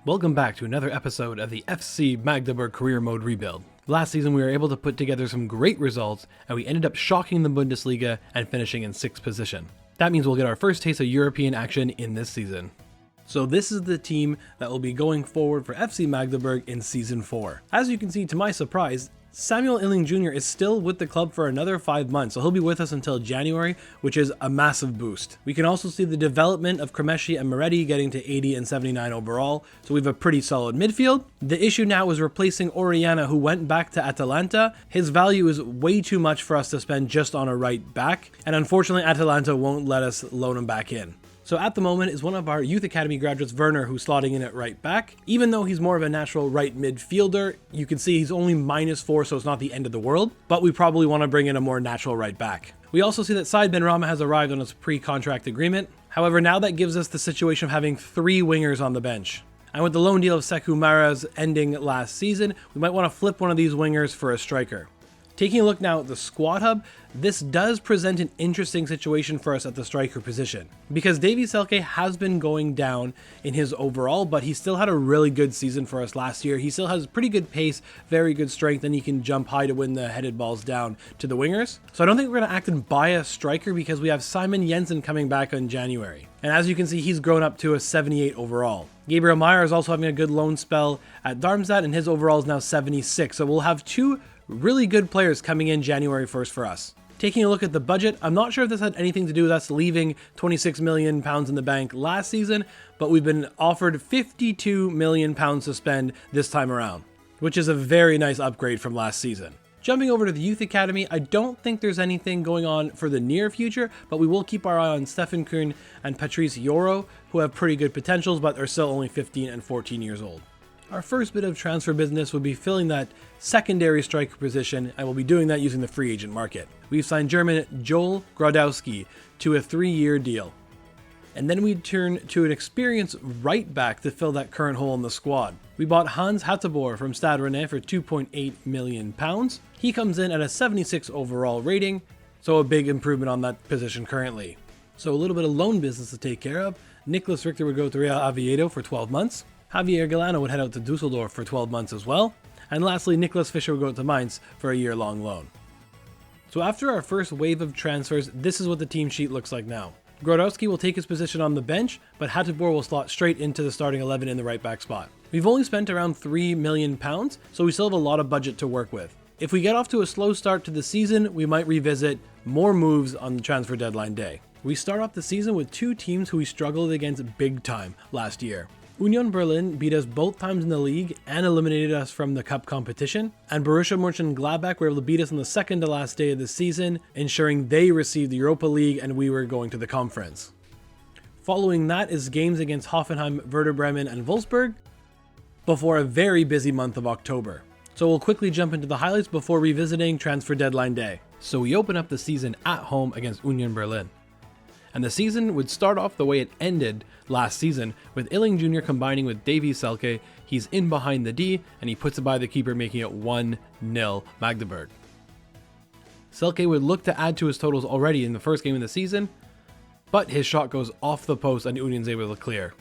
Welcome back to another episode of the FC Magdeburg Career Mode Rebuild. Last season we were able to put together some great results and we ended up shocking the Bundesliga and finishing in 6th position. That means we'll get our first taste of European action in this season. So this is the team that will be going forward for FC Magdeburg in Season 4. As you can see, to my surprise, Samuel Illing Jr. is still with the club for another 5 months, so he'll be with us until January, which is a massive boost. We can also see the development of Kremeshi and Moretti getting to 80 and 79 overall, so we have a pretty solid midfield. The issue now is replacing Oriana, who went back to Atalanta. His value is way too much for us to spend just on a right back, and unfortunately Atalanta won't let us loan him back in. So at the moment is one of our Youth Academy graduates, Werner, who's slotting in at right back. Even though he's more of a natural right midfielder, you can see he's only -4, so it's not the end of the world, but we probably want to bring in a more natural right back. We also see that Said Benrahma has arrived on his pre-contract agreement. However, now that gives us the situation of having 3 wingers on the bench. And with the loan deal of Sekou Maras ending last season, we might want to flip one of these wingers for a striker. Taking a look now at the squad hub, this does present an interesting situation for us at the striker position. Because Davy Selke has been going down in his overall, but he still had a really good season for us last year. He still has pretty good pace, very good strength, and he can jump high to win the headed balls down to the wingers. So I don't think we're going to act and buy a striker because we have Simon Jensen coming back in January. And as you can see, he's grown up to a 78 overall. Gabriel Meyer is also having a good loan spell at Darmstadt, and his overall is now 76. So we'll have 2 really good players coming in January 1st for us. Taking a look at the budget, I'm not sure if this had anything to do with us leaving £26 million in the bank last season, but we've been offered £52 million to spend this time around, which is a very nice upgrade from last season. Jumping over to the Youth Academy, I don't think there's anything going on for the near future, but we will keep our eye on Stefan Kuhn and Patrice Yoro, who have pretty good potentials, but are still only 15 and 14 years old. Our first bit of transfer business would be filling that secondary striker position, and we'll be doing that using the free agent market. We've signed German Joel Grodowski to a 3-year deal. And then we turn to an experienced right back to fill that current hole in the squad. We bought Hans Hateboer from Stade Rennais for £2.8 million. He comes in at a 76 overall rating, so a big improvement on that position currently. So a little bit of loan business to take care of. Nicholas Richter would go to Real Oviedo for 12 months. Javier Galano would head out to Dusseldorf for 12 months as well. And lastly, Nicholas Fischer would go to Mainz for a year-long loan. So after our first wave of transfers, this is what the team sheet looks like now. Grodowski will take his position on the bench, but Hateboer will slot straight into the starting 11 in the right back spot. We've only spent around £3 million, so we still have a lot of budget to work with. If we get off to a slow start to the season, we might revisit more moves on the transfer deadline day. We start off the season with 2 teams who we struggled against big time last year. Union Berlin beat us both times in the league and eliminated us from the cup competition, and Borussia Mönchengladbach were able to beat us on the second to last day of the season, ensuring they received the Europa League and we were going to the conference. Following that is games against Hoffenheim, Werder Bremen, and Wolfsburg, before a very busy month of October. So we'll quickly jump into the highlights before revisiting transfer deadline day. So we open up the season at home against Union Berlin. And the season would start off the way it ended last season, with Illing Jr. combining with Davy Selke. He's in behind the D, and he puts it by the keeper, making it 1-0 Magdeburg. Selke would look to add to his totals already in the first game of the season, but his shot goes off the post and Union's able to clear.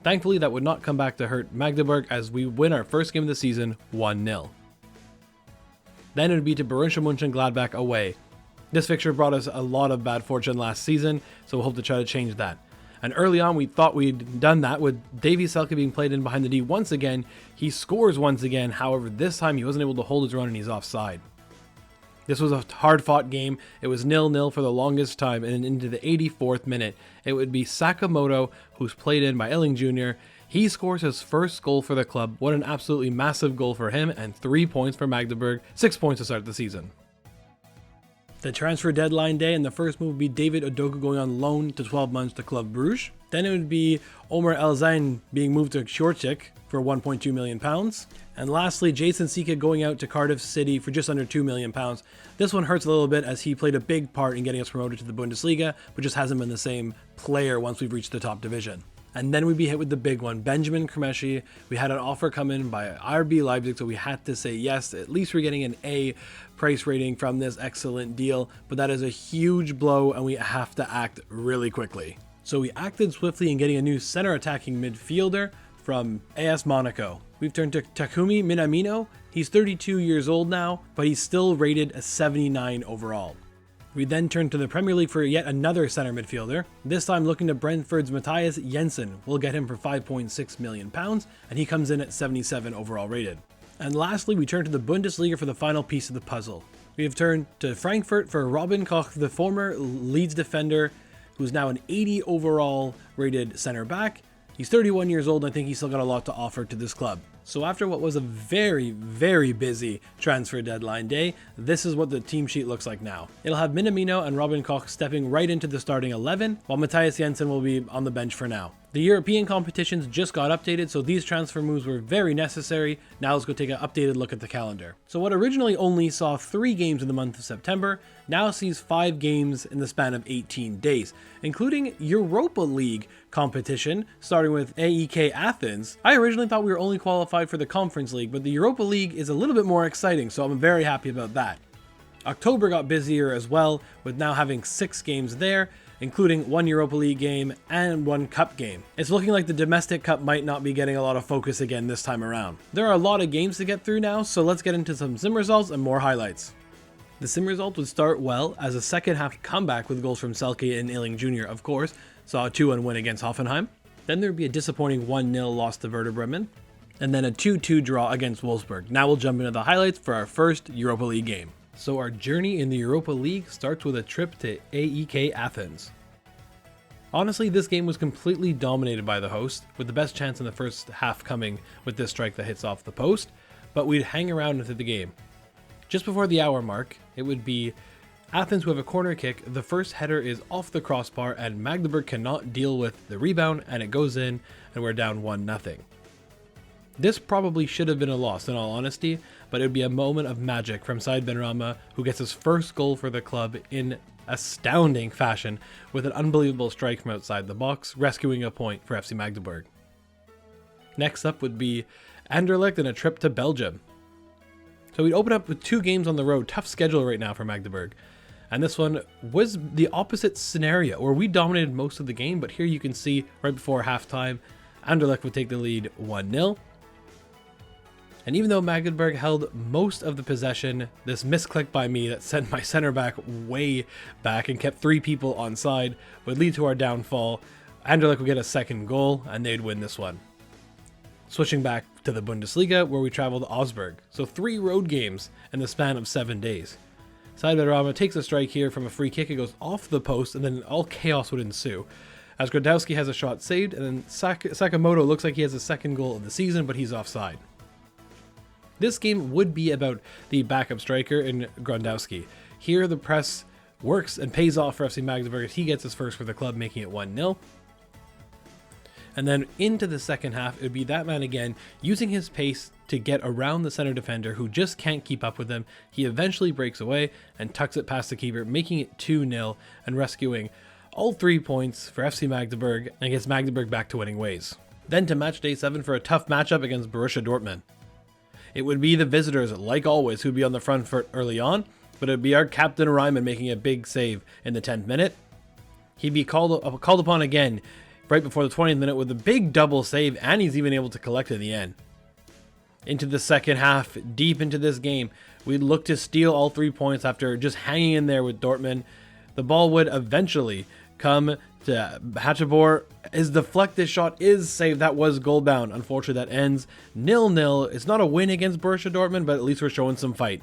Thankfully, that would not come back to hurt Magdeburg as we win our first game of the season 1-0. Then it would be to Borussia Mönchengladbach away. This fixture brought us a lot of bad fortune last season, so we'll hope to try to change that. And early on, we thought we'd done that with Davy Selke being played in behind the D once again. He scores once again, however, this time he wasn't able to hold his run and he's offside. This was a hard-fought game. It was 0-0 for the longest time, and into the 84th minute, it would be Sakamoto, who's played in by Illing Jr. He scores his first goal for the club. What an absolutely massive goal for him, and 3 points for Magdeburg, 6 points to start the season. The transfer deadline day, and the first move would be David Odoku going on loan to 12 months to Club Bruges. Then it would be Omer El Zain being moved to Sjorcik for £1.2 million. And lastly, Jason Sika going out to Cardiff City for just under £2 million. This one hurts a little bit as he played a big part in getting us promoted to the Bundesliga, but just hasn't been the same player once we've reached the top division. And then we'd be hit with the big one, Benjamin Kremeshi. We had an offer come in by RB Leipzig, so we had to say yes. At least we're getting an A price rating from this excellent deal, but that is a huge blow and we have to act really quickly. So we acted swiftly in getting a new center attacking midfielder from AS Monaco. We've turned to Takumi Minamino. He's 32 years old now, but he's still rated a 79 overall. We then turn to the Premier League for yet another center midfielder, this time looking to Brentford's Matthias Jensen. We'll get him for £5.6 million, and he comes in at 77 overall rated. And lastly, we turn to the Bundesliga for the final piece of the puzzle. We have turned to Frankfurt for Robin Koch, the former Leeds defender, who's now an 80 overall rated center back. He's 31 years old, and I think he's still got a lot to offer to this club. So after what was a very, very busy transfer deadline day, this is what the team sheet looks like now. It'll have Minamino and Robin Koch stepping right into the starting 11, while Matthias Jensen will be on the bench for now. The European competitions just got updated, so these transfer moves were very necessary. Now let's go take an updated look at the calendar. So what originally only saw 3 games in the month of September, now sees 5 games in the span of 18 days, including Europa League competition, starting with AEK Athens. I originally thought we were only qualified for the Conference League, but the Europa League is a little bit more exciting, so I'm very happy about that. October got busier as well, with now having 6 games there, including 1 Europa League game and 1 Cup game. It's looking like the domestic cup might not be getting a lot of focus again this time around. There are a lot of games to get through now, so let's get into some sim results and more highlights. The sim results would start well as a second half comeback with goals from Selke and Illing Jr. of course, saw a 2-1 win against Hoffenheim. Then there'd be a disappointing 1-0 loss to Werder Bremen, and then a 2-2 draw against Wolfsburg. Now we'll jump into the highlights for our first Europa League game. So our journey in the Europa League starts with a trip to AEK Athens. Honestly, this game was completely dominated by the host, with the best chance in the first half coming with this strike that hits off the post, but we'd hang around into the game. Just before the hour mark, it would be Athens who have a corner kick, the first header is off the crossbar and Magdeburg cannot deal with the rebound and it goes in and we're down 1-0. This probably should have been a loss in all honesty, but it would be a moment of magic from Said Benrahma, who gets his first goal for the club in astounding fashion with an unbelievable strike from outside the box, rescuing a point for FC Magdeburg. Next up would be Anderlecht and a trip to Belgium. So we'd open up with 2 games on the road, tough schedule right now for Magdeburg. And this one was the opposite scenario, where we dominated most of the game, but here you can see right before halftime, Anderlecht would take the lead 1-0. And even though Magdeburg held most of the possession, this misclick by me that sent my center back way back and kept 3 people onside would lead to our downfall. Anderlecht would get a second goal and they'd win this one. Switching back to the Bundesliga, where we traveled to Augsburg. So 3 road games in the span of 7 days. Said Benrahma takes a strike here from a free kick, it goes off the post, and then all chaos would ensue. As Grodowski has a shot saved, and then Sakamoto looks like he has a second goal of the season, but he's offside. This game would be about the backup striker in Grodowski. Here the press works and pays off for FC Magdeburg as he gets his first for the club, making it 1-0. And then into the second half, it would be that man again, using his pace to get around the center defender who just can't keep up with him. He eventually breaks away and tucks it past the keeper, making it 2-0 and rescuing all 3 points for FC Magdeburg and gets Magdeburg back to winning ways. Then to match day 7 for a tough matchup against Borussia Dortmund. It would be the visitors, like always, who'd be on the front foot early on, but it would be our captain Ryman making a big save in the 10th minute. He'd be called upon again right before the 20th minute with a big double save, and he's even able to collect in the end. Into the second half, deep into this game, we'd look to steal all 3 points after just hanging in there with Dortmund. The ball would eventually come to Hatchabor. His deflected shot is saved. That was goal bound. Unfortunately, that ends 0-0. It's not a win against Borussia Dortmund, but at least we're showing some fight.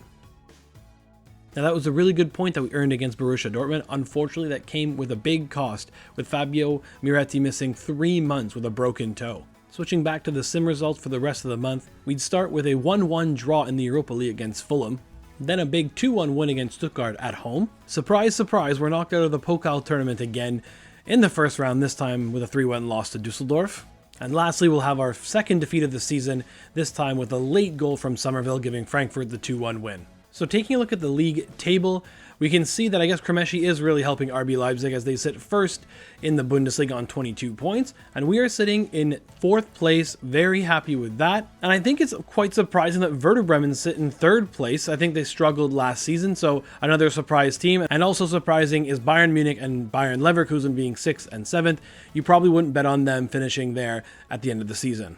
Now that was a really good point that we earned against Borussia Dortmund. Unfortunately, that came with a big cost, with Fabio Miretti missing 3 months with a broken toe. Switching back to the sim results for the rest of the month, we'd start with a 1-1 draw in the Europa League against Fulham. Then a big 2-1 win against Stuttgart at home. Surprise, surprise, we're knocked out of the Pokal tournament again in the first round, this time with a 3-1 loss to Dusseldorf. And lastly, we'll have our second defeat of the season, this time with a late goal from Somerville giving Frankfurt the 2-1 win. So taking a look at the league table, we can see that I guess Kremeschi is really helping RB Leipzig as they sit first in the Bundesliga on 22 points, and we are sitting in 4th place, very happy with that. And I think it's quite surprising that Werder Bremen sit in 3rd place. I think they struggled last season, so another surprise team. And also surprising is Bayern Munich and Bayern Leverkusen being 6th and 7th. You probably wouldn't bet on them finishing there at the end of the season.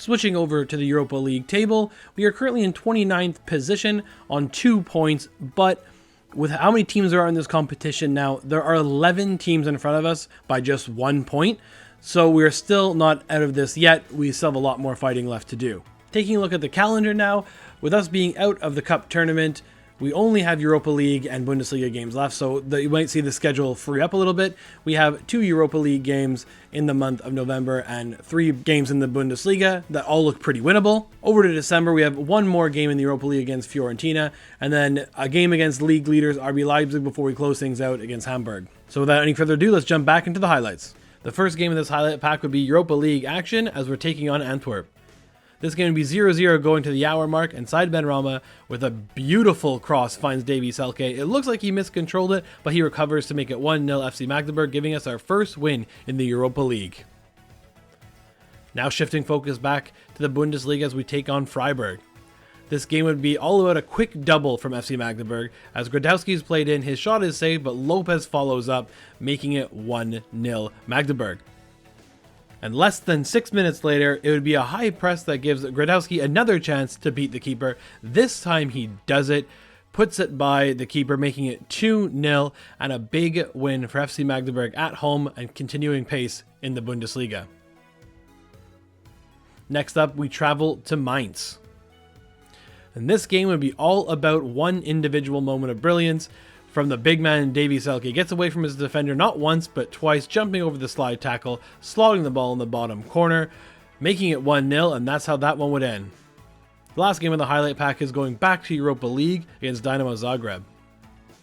Switching over to the Europa League table, we are currently in 29th position on 2 points, but with how many teams there are in this competition now, there are 11 teams in front of us by just 1 point, so we're still not out of this yet. We still have a lot more fighting left to do. Taking a look at the calendar now, with us being out of the Cup tournament, we only have Europa League and Bundesliga games left, so you might see the schedule free up a little bit. We have 2 Europa League games in the month of November and 3 games in the Bundesliga that all look pretty winnable. Over to December, we have 1 more game in the Europa League against Fiorentina, and then a game against league leaders RB Leipzig before we close things out against Hamburg. So without any further ado, let's jump back into the highlights. The first game of this highlight pack would be Europa League action as we're taking on Antwerp. This game would be 0-0 going to the hour mark, and Said Benrahma with a beautiful cross finds Davy Selke. It looks like he miscontrolled it, but he recovers to make it 1-0 FC Magdeburg, giving us our first win in the Europa League. Now shifting focus back to the Bundesliga as we take on Freiburg. This game would be all about a quick double from FC Magdeburg. As Gradowski is played in, his shot is saved, but Lopez follows up, making it 1-0 Magdeburg. And less than 6 minutes later, it would be a high press that gives Gradowski another chance to beat the keeper. This time he does it, puts it by the keeper, making it 2-0 and a big win for FC Magdeburg at home and continuing pace in the Bundesliga. Next up, we travel to Mainz. And this game would be all about one individual moment of brilliance from the big man Davy Selke. Gets away from his defender not once but twice, jumping over the slide tackle, slotting the ball in the bottom corner, making it 1-0, and that's how that one would end. The last game of the highlight pack is going back to Europa League against Dynamo Zagreb.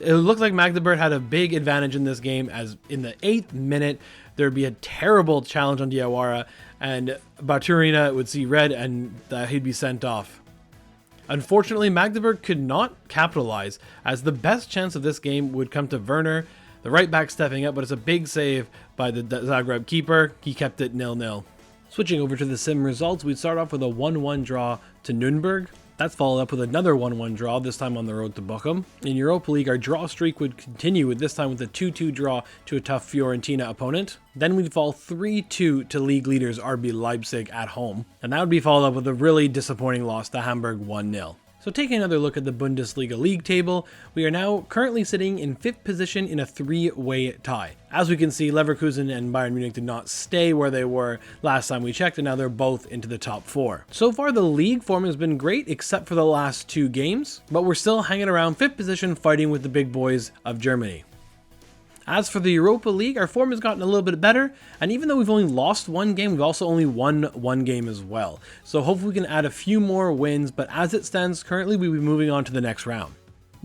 It looked like Magdeburg had a big advantage in this game, as in the 8th minute there would be a terrible challenge on Diawara and Baturina would see red and he'd be sent off. Unfortunately, Magdeburg could not capitalize, as the best chance of this game would come to Werner, the right back stepping up, but it's a big save by the Zagreb keeper. He kept it 0-0. Switching over to the sim results, we'd start off with a 1-1 draw to Nürnberg. That's followed up with another 1-1 draw, this time on the road to Bochum. In Europa League, our draw streak would continue, with this time with a 2-2 draw to a tough Fiorentina opponent. Then we'd fall 3-2 to league leaders RB Leipzig at home. And that would be followed up with a really disappointing loss to Hamburg 1-0. So taking another look at the Bundesliga league table, we are now currently sitting in 5th position in a 3-way tie. As we can see, Leverkusen and Bayern Munich did not stay where they were last time we checked, and now they're both into the top 4. So far, the league form has been great, except for the last 2 games, but we're still hanging around 5th position, fighting with the big boys of Germany. As for the Europa League, our form has gotten a little bit better, and even though we've only lost 1 game, we've also only won 1 game as well. So hopefully we can add a few more wins, but as it stands currently, we'll be moving on to the next round.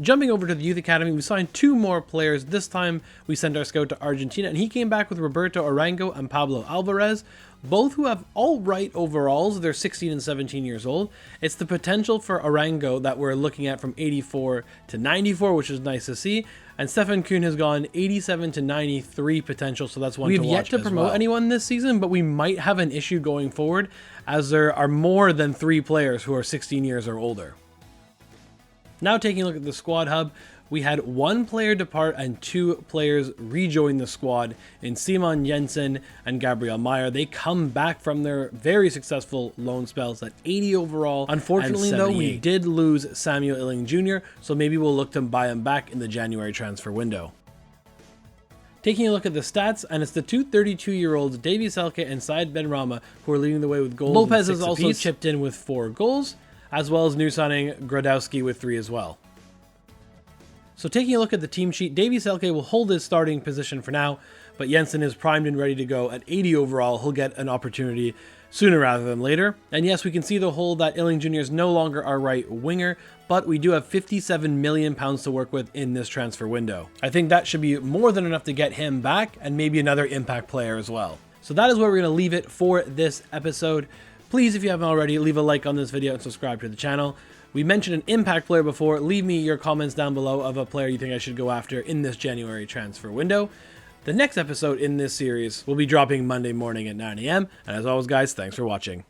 Jumping over to the Youth Academy, we signed 2 more players. This time, we sent our scout to Argentina, and he came back with Roberto Arango and Pablo Alvarez, both who have all right overalls. They're 16 and 17 years old. It's the potential for Arango that we're looking at from 84 to 94, which is nice to see. And Stefan Kuhn has gone 87 to 93 potential, so that's one to watch. We've yet to promote anyone this season, but we might have an issue going forward, as there are more than 3 players who are 16 years or older. Now taking a look at the squad hub, we had 1 player depart and 2 players rejoin the squad in Simon Jensen and Gabriel Meyer. They come back from their very successful loan spells at 80 overall. Unfortunately, though, we did lose Samuel Illing Jr., so maybe we'll look to buy him back in the January transfer window. Taking a look at the stats, and it's the 2 32-year-olds, Davy Selke and Said Benrahma, who are leading the way with goals. Lopez has also chipped in with 4 goals, as well as new signing Gradowski with 3 as well. So taking a look at the team sheet, Davy Selke will hold his starting position for now, but Jensen is primed and ready to go at 80 overall. He'll get an opportunity sooner rather than later. And yes, we can see the hole that Illing Jr. is no longer our right winger, but we do have £57 million to work with in this transfer window. I think that should be more than enough to get him back, and maybe another impact player as well. So that is where we're going to leave it for this episode. Please, if you haven't already, leave a like on this video and subscribe to the channel. We mentioned an impact player before. Leave me your comments down below of a player you think I should go after in this January transfer window. The next episode in this series will be dropping Monday morning at 9 AM. And as always, guys, thanks for watching.